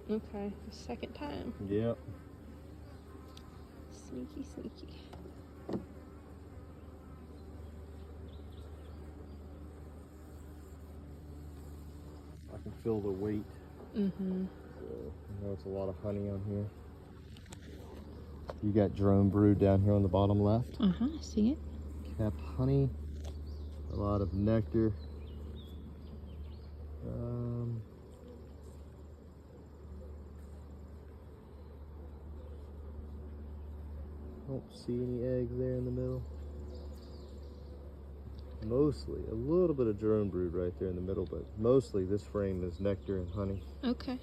honey. Okay, second time. Yep. Sneaky, sneaky. I can feel the weight. Mm-hmm. So I know it's a lot of honey on here. You got drone brood down here on the bottom left. Uh-huh, I see it. Capped honey. A lot of nectar. Don't see any eggs there in the middle. Mostly, a little bit of drone brood right there in the middle, but mostly this frame is nectar and honey. Okay.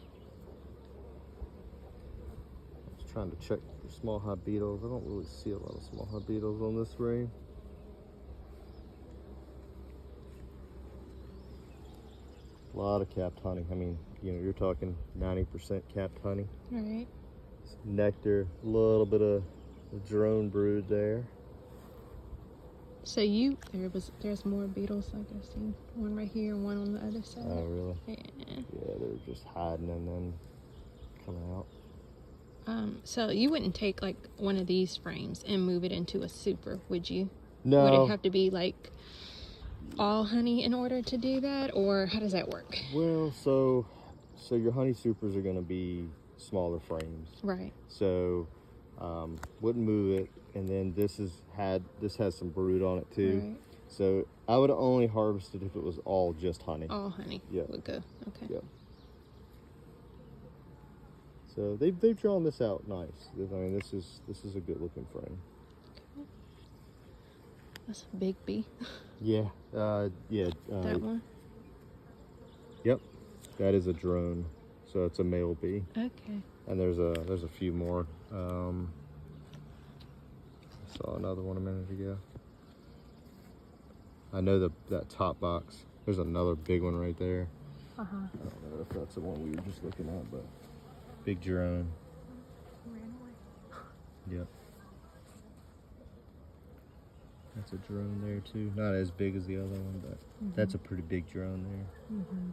I was trying to check for small hive beetles. I don't really see a lot of small hive beetles on this frame. A lot of capped honey. I mean, you know, you're talking 90% capped honey. All right. Nectar, a little bit of drone brood there. So there's more beetles, like I see one right here and one on the other side. Oh, really? Yeah. Yeah, they're just hiding and then coming out. So you wouldn't take like one of these frames and move it into a super, would you? No. Would it have to be like all honey in order to do that, or how does that work? Well, so your honey supers are going to be smaller frames. Right. So wouldn't move it, and then this has some brood on it too. Right. So I would only harvest it if it was all just honey. All honey. Yeah. Would go. Okay. Yeah. So they've drawn this out nice. I mean, this is a good looking frame. Okay. That's a big bee. Yeah. That one. Yep. That is a drone. So it's a male bee. Okay. And there's a few more. I saw another one a minute ago. I know that top box. There's another big one right there. Uh-huh. I don't know if that's the one we were just looking at, but big drone. Ran away. Yep. That's a drone there too. Not as big as the other one, but that's a pretty big drone there. Mm-hmm.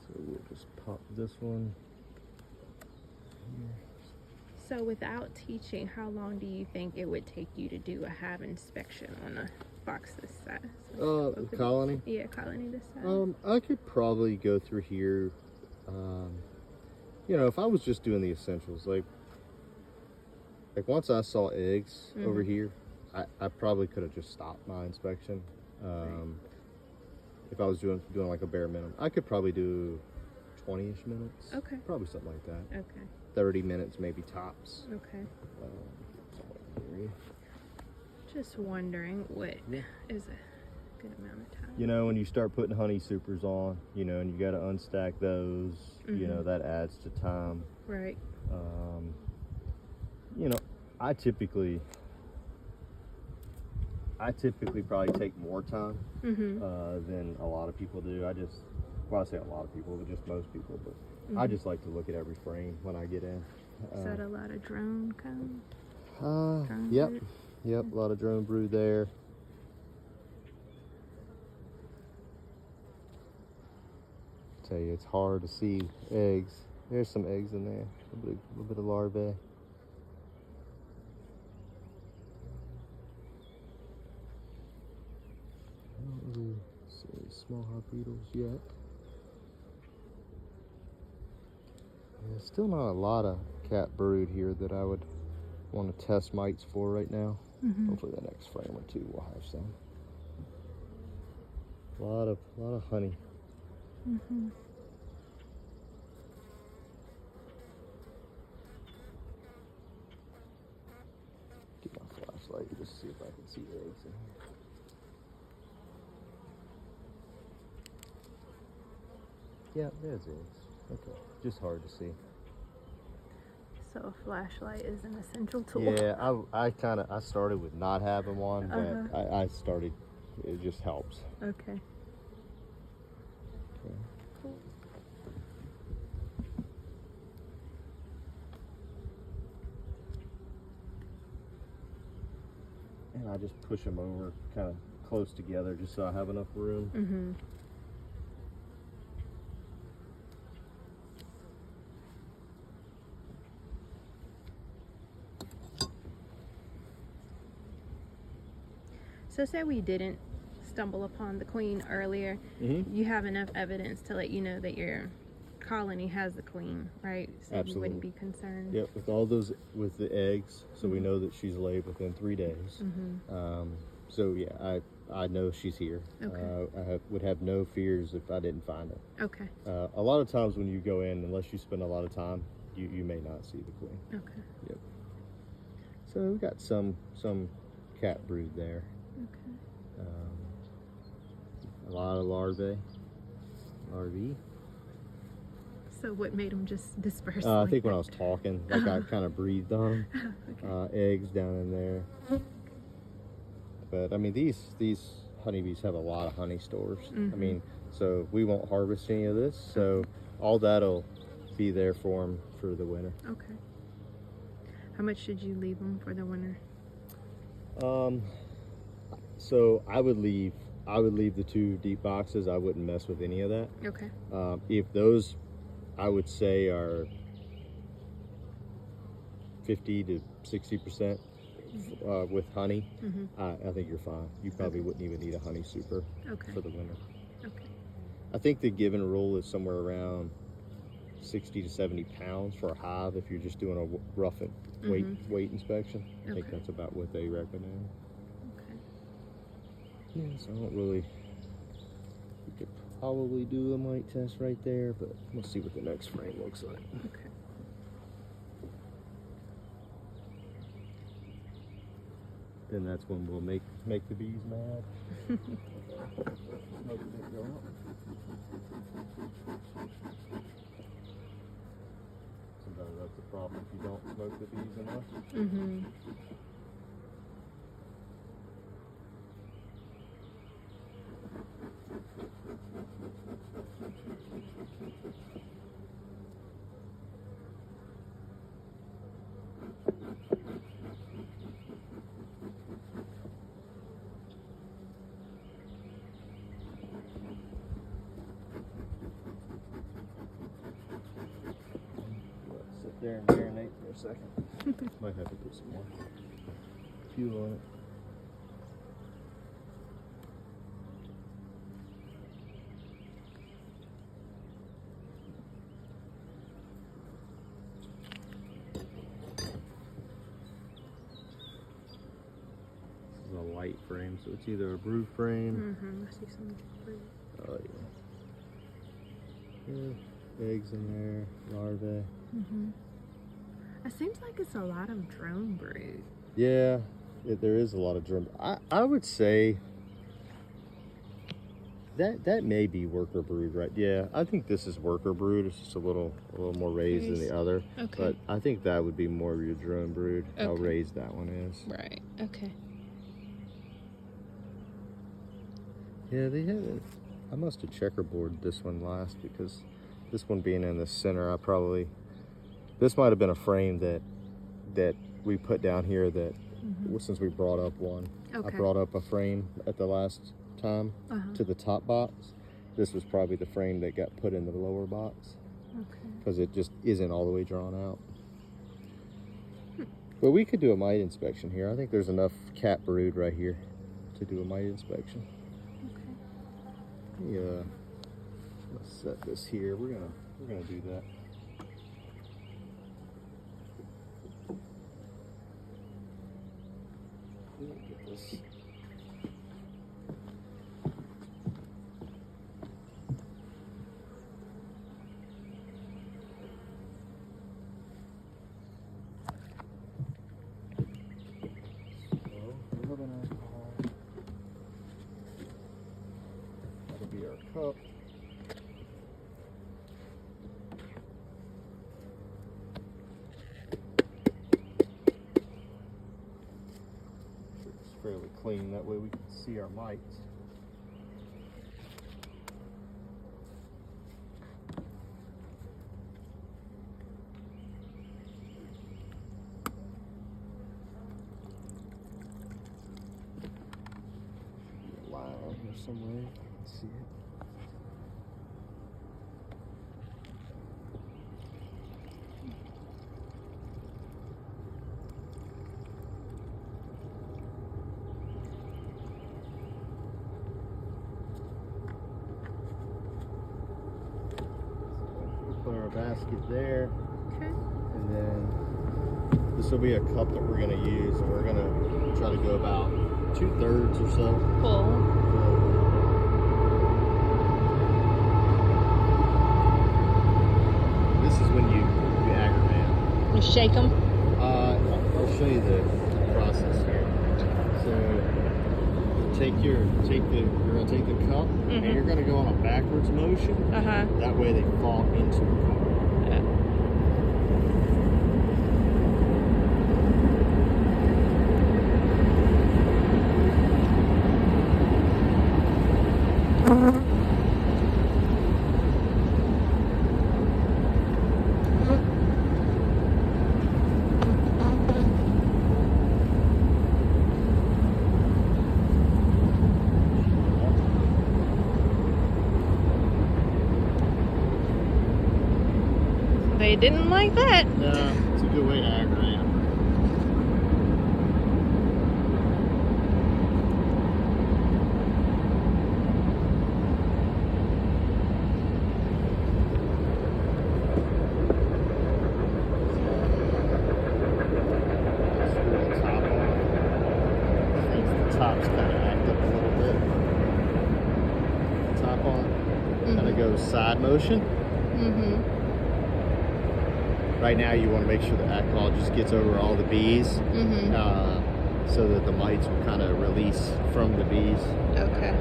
So we'll just pop this one here. So without teaching, how long do you think it would take you to do a hive inspection on a box this size? Colony? Yeah, colony this size. I could probably go through here. You know, if I was just doing the essentials, like once I saw eggs over here, I probably could have just stopped my inspection. If I was doing like a bare minimum, I could probably do 20-ish minutes. Okay. Probably something like that. Okay. 30 minutes maybe tops. Okay. Somewhere in the area. Just wondering what is a good amount of time. You know, when you start putting honey supers on, you know, and you got to unstack those, you know, that adds to time. Right. You know, I typically probably take more time than a lot of people do. I say a lot of people, but just most people. But I just like to look at every frame when I get in. Is that a lot of drone comb? Yep, a lot of drone brood there. Tell you, it's hard to see eggs. There's some eggs in there, a little bit of larvae. I don't really see any small hive beetles yet. There's still not a lot of cat brood here that I would want to test mites for right now. Hopefully the next frame or two will have some. A lot of honey. Get my flashlight and just see if I can see eggs in here. Yeah, there's eggs. Okay, just hard to see. So a flashlight is an essential tool. Yeah, I started with not having one, but I started, it just helps. Okay. Cool. and I just push them over kind of close together just so I have enough room. Mm-hmm. So say we didn't stumble upon the queen earlier, you have enough evidence to let you know that your colony has the queen, right? So Absolutely. you wouldn't be concerned. Yep, with all those, with the eggs, so we know that she's laid within 3 days. So yeah, I know she's here. Okay. I would have no fears if I didn't find her. Okay. A lot of times when you go in, unless you spend a lot of time, you may not see the queen. Okay. Yep. So we got some cat brood there. Okay. A lot of larvae. So what made them just disperse? I think when I was talking, like I kind of breathed on Okay. eggs down in there. But I mean, these honeybees have a lot of honey stores. I mean, so we won't harvest any of this. So all that'll be there for them for the winter. Okay. How much should you leave them for the winter? So I would leave the 2 deep boxes. I wouldn't mess with any of that. Okay. If those, I would say, are 50 to 60% with honey, I think you're fine. You probably wouldn't even need a honey super for the winter. Okay. I think the given rule is somewhere around 60 to 70 pounds for a hive if you're just doing a rough weight inspection. I think that's about what they recommend. Okay. Yeah, so I don't really. We could probably do a mite test right there, but we'll see what the next frame looks like. Okay. Then that's when we'll make the bees mad. Make it go up. Sometimes that's the problem if you don't smoke the bees enough. Sit there and marinate for a second. Might have to put some more fuel on it. This is a light frame, so it's either a brood frame. I see some fruit. Oh yeah. Eggs in there, larvae. It seems like it's a lot of drone brood. Yeah, there is a lot of drone. I would say that may be worker brood, right? Yeah, I think this is worker brood. It's just a little more raised than the other. Okay. But I think that would be more of your drone brood. How Okay. raised that one is. Right. Okay. Yeah, they haven't. I must have checkerboarded this one last because this one being in the center, this might have been a frame that we put down here that since we brought up one. Okay. I brought up a frame at the last time to the top box. This was probably the frame that got put in the lower box because it just isn't all the way drawn out. But we could do a mite inspection here. I think there's enough cat brood right here to do a mite inspection. Yeah, let's set this here. We're gonna do that. Get this. That'll be our cup. It's fairly clean, that way we can see our mites. there somewhere. Let's see it. Put our basket there, Okay. and then this will be a cup that we're going to use, and we're going to try to go about 2/3 or so. Full. This is when you aggravate them. You shake them. I'll show you the process here. So you're gonna take the cup, and you're gonna go on a backwards motion. That way they fall into the cup. They didn't like that. No, it's a good way to aggravate them. Screw the top on. Thinks the top's kind of act up a little bit. Top on. Kind of goes side motion. Right now you want to make sure the alcohol just gets over all the bees, so that the mites will kind of release from the bees. Okay.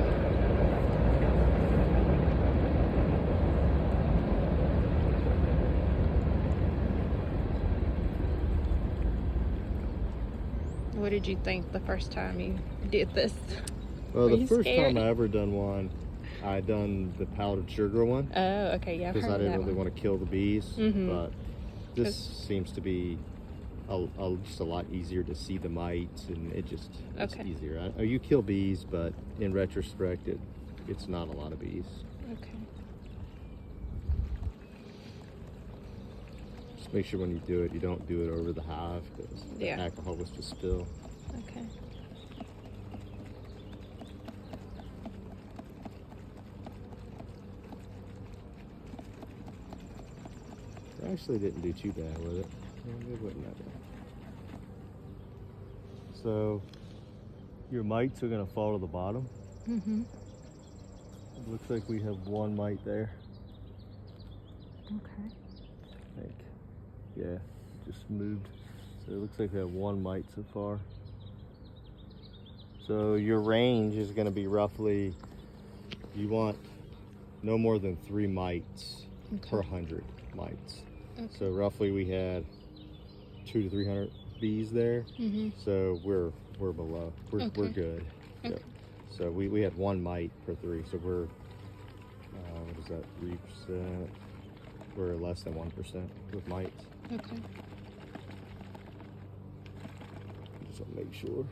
What did you think the first time you did this? Well, Were the you first scared? time I ever done one, I done the powdered sugar one. Oh, okay, yeah. Because I didn't really want to kill the bees, but this seems to be just a lot easier to see the mites, and it's easier. You kill bees, but in retrospect, it's not a lot of bees. Okay. Just make sure when you do it, you don't do it over the hive, because the alcohol was just spill. Okay. I actually didn't do too bad with it. Yeah, it wasn't that bad. So your mites are going to fall to the bottom. It looks like we have one mite there. Okay. I think. Yeah, just moved. So it looks like we have one mite so far. So your range is going to be roughly, you want no more than 3 mites per 100 mites. Okay. So roughly we had 200 to 300 bees there. So we're below. We're good. Okay. So we had 1 mite per 3. So we're what is that, 3%? We're less than 1% with mites. Okay. Just want to make sure.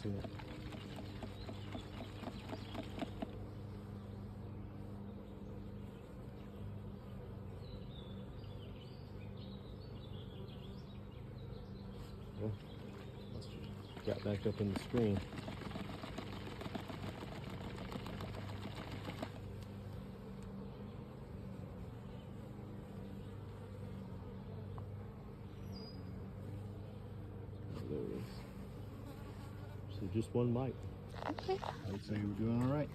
See it. Well, got back up in the screen. There it is. So just 1 mite. Okay. I would say we're doing all right.